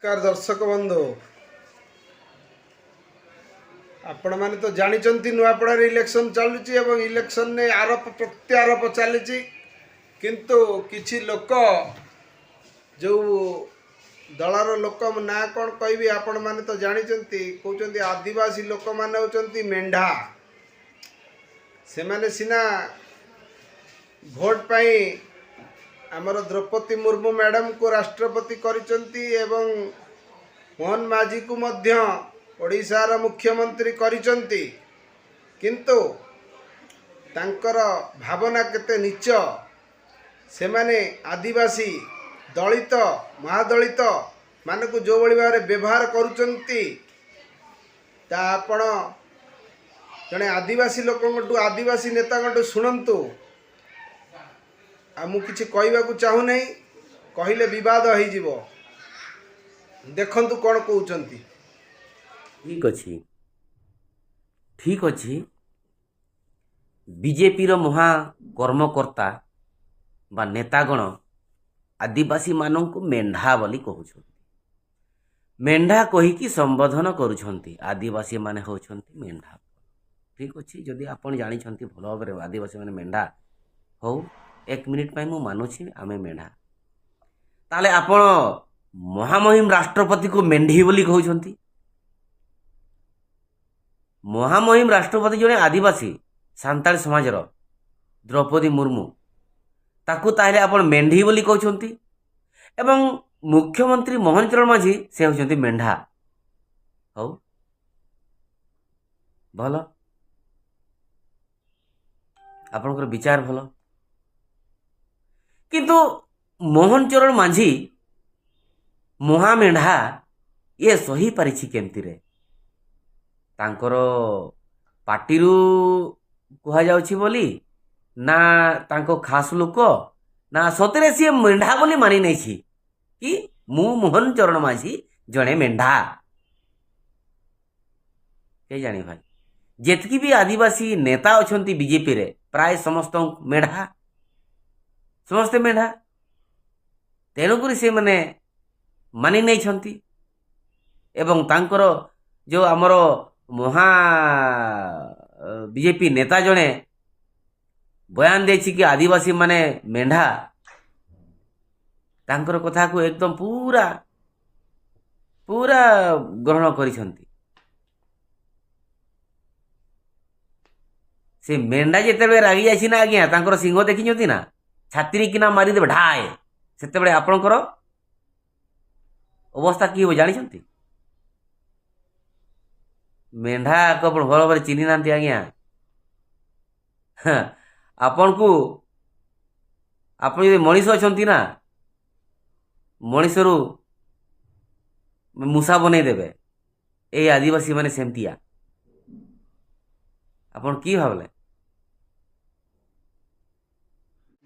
नमस्कार दर्शक बंधु आपण मैंने तो जानते नुआपड़ार इलेक्शन चलुची एवं इलेक्शन ने आरोप प्रत्यारोप चली किंतु किछि लोक जो दलर लोक ना कौन कहि आपण मैंने तो जानते कहते आदिवासी लोक मैंने होचंती मेंढा से माने सिना भोट पाई आमर द्रौपदी मुर्मू मैडम को राष्ट्रपति करिसंती एवं मोहन माझी को मध्य ओडिशार मुख्यमंत्री करिसंती किंतु तांकर भावना केते नीच से माने आदिवासी दलित महादलित मान को जो भाव में व्यवहार करुचंती ता आपण जड़े आदिवासी लोक आदिवासी नेता शुणु आ मु किछि कहवाकू चाहू नहीं कहले विवाद हो देखंतु कौन कहउचंती। ठीक अच्छी बीजेपी रो महा कर्मकर्ता बा नेतागण आदिवासी मानन को मेंढा बोली कहउछन मेंढा कहिकी संबोधन करुछंती आदिवासी माने होछंती मेंढा। ठीक अच्छी जदि आपण जानी छंती भल भाव आदिवासी माने मेंढा हो एक मिनिट पाई मु मानुछि आमे मेंढा ताले आपण महामहिम राष्ट्रपति को मेंढी बोली कहउछंती। महामहिम राष्ट्रपति जने आदिवासी सांताल समाज रो द्रौपदी मुर्मू ताकू ताहले आपण मेंढी बोली कहउछंती एवं मुख्यमंत्री मोहन चरण माझी से होछंती मेंढा हो भल आपनकर विचार भल किंतु मोहन चरण माझी महामेंढा ये सही पारिछि केमती रे तांकर पार्टीरू कहा जाउछि बोली ना तांको खास लोक ना सतरे सी मेंढा बोली मानि नै छी कि मु मोहन चरण माझी जणे मेंढा के जानी भाई जेतकी भी आदिवासी नेता अछंती बीजेपी रे प्राय समस्त मेढा समस्ते मेढा तेणुक से मैंने मानि नहीं छंती एवं तांकर जो आमर महा बीजेपी नेता जड़े बयान देछि कि आदिवासी माने मेढा तांकर कथा को एकदम पूरा पूरा ग्रहण करिसंती। से मेंढा जेतेबे रागी जाछि ना आज्ञा तांकर सिंह देखिछंती ना छात्री किना मारिदेवे ढाए से आपणकर अवस्था कि जानी मेढा को भल भाव चिन्ह ना आज्ञा आपण को आप मनीष अच्छा ना मनीषरू मूषा बनईदेवे ये आदिवासी माने सेमतिया आपण कि भावले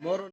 मोर